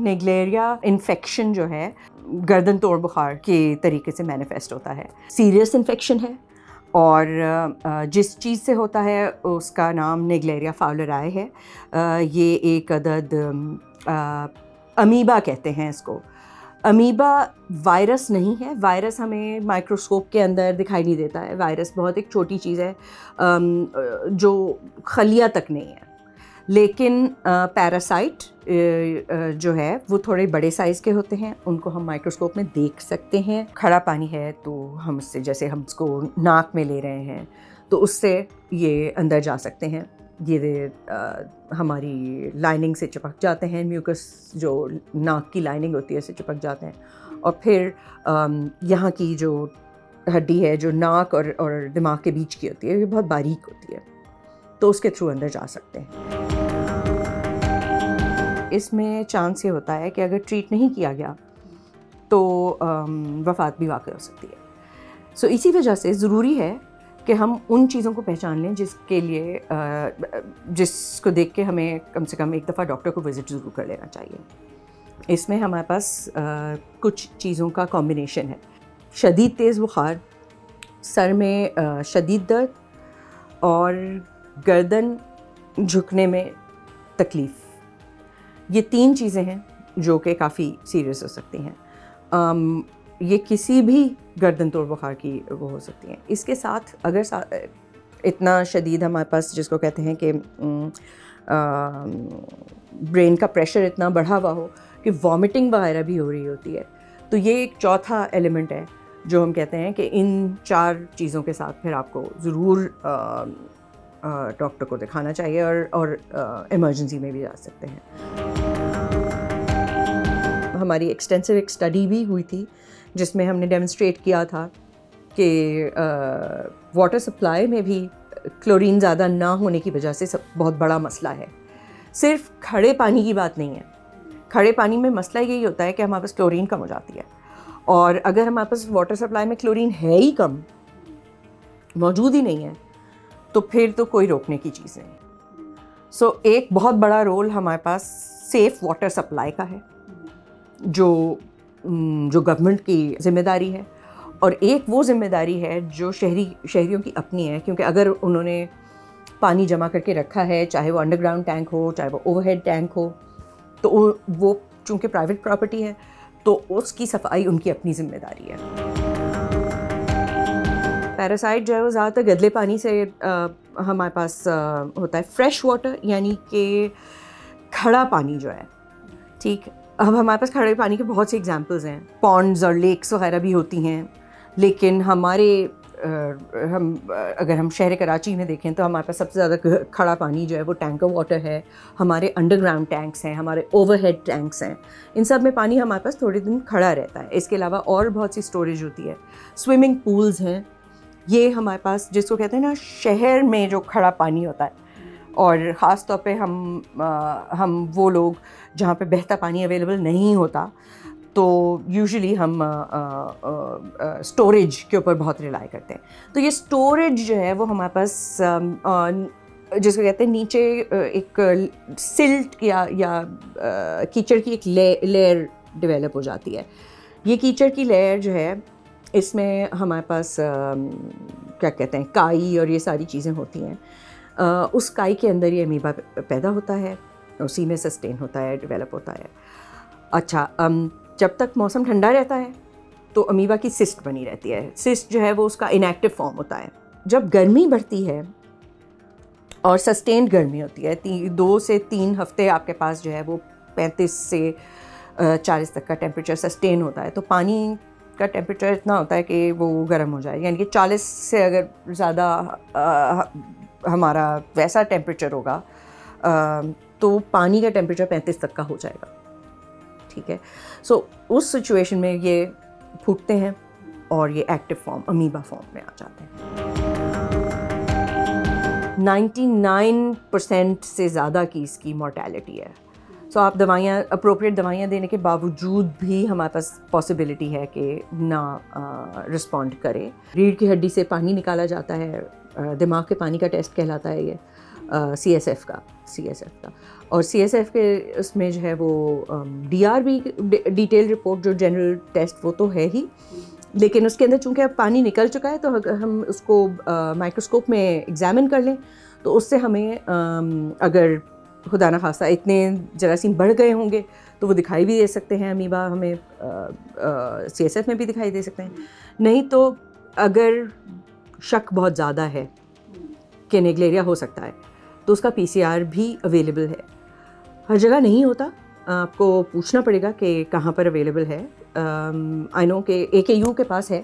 नेग्लेरिया infection जो है गर्दन तोड़ बुखार के तरीके से मैनिफेस्ट होता है। सीरियस इन्फेक्शन है और जिस चीज़ से होता है उसका नाम नेग्लेरिया फाउलराई है। ये एक अदद अमीबा कहते हैं इसको। अमीबा वायरस नहीं है, वायरस हमें माइक्रोस्कोप के अंदर दिखाई नहीं देता है। वायरस बहुत एक छोटी चीज़ है जो खलिया तक नहीं है, लेकिन पैरासाइट जो है वो थोड़े बड़े साइज़ के होते हैं, उनको हम माइक्रोस्कोप में देख सकते हैं। खड़ा पानी है तो हम उससे, जैसे हम उसको नाक में ले रहे हैं तो उससे ये अंदर जा सकते हैं। ये हमारी लाइनिंग से चिपक जाते हैं, म्यूकस जो नाक की लाइनिंग होती है उससे चिपक जाते हैं और फिर यहाँ की जो हड्डी है जो नाक और दिमाग के बीच की होती है, ये बहुत बारीक होती है, तो उसके थ्रू अंदर जा सकते हैं। इसमें चांस ये होता है कि अगर ट्रीट नहीं किया गया तो वफ़ात भी वाक़ई हो सकती है। सो इसी वजह से ज़रूरी है कि हम उन चीज़ों को पहचान लें जिसके लिए जिसको देख के हमें कम से कम एक दफ़ा डॉक्टर को विज़िट ज़रूर कर लेना चाहिए। इसमें हमारे पास कुछ चीज़ों का कॉम्बिनेशन है। शदीद तेज़ बुखार, सर में शदीद दर्द और गर्दन झुकने में तकलीफ़, ये 3 चीज़ें हैं जो कि काफ़ी सीरियस हो सकती हैं। ये किसी भी गर्दन तोड़ बुखार की वो हो सकती हैं। इसके साथ अगर इतना शदीद हमारे पास जिसको कहते हैं कि ब्रेन का प्रेशर इतना बढ़ा हुआ हो कि वॉमिटिंग वगैरह भी हो रही होती है, तो ये एक चौथा एलिमेंट है जो हम कहते हैं कि इन 4 चीज़ों के साथ फिर आपको ज़रूर डॉक्टर को दिखाना चाहिए और इमरजेंसी में भी जा सकते हैं। हमारी एक्सटेंसिव एक स्टडी भी हुई थी जिसमें हमने डेमोन्स्ट्रेट किया था कि वाटर सप्लाई में भी क्लोरीन ज़्यादा ना होने की वजह से बहुत बड़ा मसला है। सिर्फ खड़े पानी की बात नहीं है। खड़े पानी में मसला यही होता है कि हमारे पास क्लोरीन कम हो जाती है, और अगर हमारे पास वाटर सप्लाई में क्लोरीन है ही कम, मौजूद ही नहीं है, तो फिर तो कोई रोकने की चीज़ नहीं। सो एक बहुत बड़ा रोल हमारे पास सेफ़ वाटर सप्लाई का है जो गवर्नमेंट की ज़िम्मेदारी है, और एक वो ज़िम्मेदारी है जो शहरियों की अपनी है, क्योंकि अगर उन्होंने पानी जमा करके रखा है, चाहे वो अंडरग्राउंड टैंक हो चाहे वो ओवरहेड टैंक हो, तो वो चूँकि प्राइवेट प्रॉपर्टी है तो उसकी सफाई उनकी अपनी ज़िम्मेदारी है। पैरासाइट जो है वो ज़्यादातर गंदे पानी से हमारे पास होता है। फ्रेश वाटर यानी कि खड़ा पानी जो है, ठीक। अब हमारे पास खड़े पानी के बहुत से एग्जांपल्स हैं, पॉन्ड्स और लेक्स वगैरह भी होती हैं, लेकिन अगर हम शहर कराची में देखें तो हमारे पास सबसे ज़्यादा खड़ा पानी जो है वो टैंकर वाटर है। हमारे अंडरग्राउंड टैंक्स हैं, हमारे ओवरहेड टैंक्स हैं, इन सब में पानी हमारे पास थोड़े दिन खड़ा रहता है। इसके अलावा और बहुत सी स्टोरेज होती है। स्विमिंग पूल्स हैं, ये हमारे पास जिसको कहते हैं ना शहर में जो खड़ा पानी होता है, और ख़ास तौर पे हम वो लोग जहाँ पे बहता पानी अवेलेबल नहीं होता, तो यूजुअली हम स्टोरेज के ऊपर बहुत रिलाई करते हैं। तो ये स्टोरेज जो है वो हमारे पास जिसको कहते हैं नीचे एक सिल्ट या कीचड़ की एक लेयर डेवलप हो जाती है। ये कीचड़ की लेयर जो है, इसमें हमारे पास क्या कहते हैं काई और ये सारी चीज़ें होती हैं। उस काई के अंदर ये अमीबा पैदा होता है, उसी में सस्टेन होता है, डेवलप होता है। अच्छा, जब तक मौसम ठंडा रहता है तो अमीबा की सिस्ट बनी रहती है। सिस्ट जो है वो उसका इनएक्टिव फॉर्म होता है। जब गर्मी बढ़ती है और सस्टेन्ड गर्मी होती है, 2 से 3 हफ्ते आपके पास जो है वो 35 से 40 तक का टेम्परेचर सस्टेन होता है, तो पानी का टेम्परेचर इतना होता है कि वो गर्म हो जाए। यानी कि 40 से अगर ज़्यादा हमारा वैसा टेम्परेचर होगा तो पानी का टेम्परेचर 35 तक का हो जाएगा, ठीक है। सो उस सिचुएशन में ये फूटते हैं और ये एक्टिव फॉर्म अमीबा फॉर्म में आ जाते हैं। 99% से ज़्यादा की इसकी मॉर्टेलिटी है। सो आप दवाइयाँ, अप्रोप्रिएट दवाइयाँ देने के बावजूद भी हमारे पास पॉसिबिलिटी है कि ना रिस्पॉन्ड करे। रीढ़ की हड्डी से पानी निकाला जाता है, दिमाग के पानी का टेस्ट कहलाता है ये। CSF का और CSF के उसमें जो है वो DRB डिटेल रिपोर्ट जो जनरल टेस्ट वो तो है ही, लेकिन उसके अंदर चूंकि अब पानी निकल चुका है तो हम उसको माइक्रोस्कोप में एग्जामिन कर लें तो उससे हमें अगर खुदा न खास्ता इतने जरासीम बढ़ गए होंगे तो वो दिखाई भी दे सकते हैं, अमीबा हमें CSF में भी दिखाई दे सकते हैं। नहीं तो अगर शक बहुत ज़्यादा है कि नेग्लेरिया हो सकता है तो उसका PCR भी अवेलेबल है। हर जगह नहीं होता, आपको पूछना पड़ेगा कि कहाँ पर अवेलेबल है। आई नो कि AKU के पास है।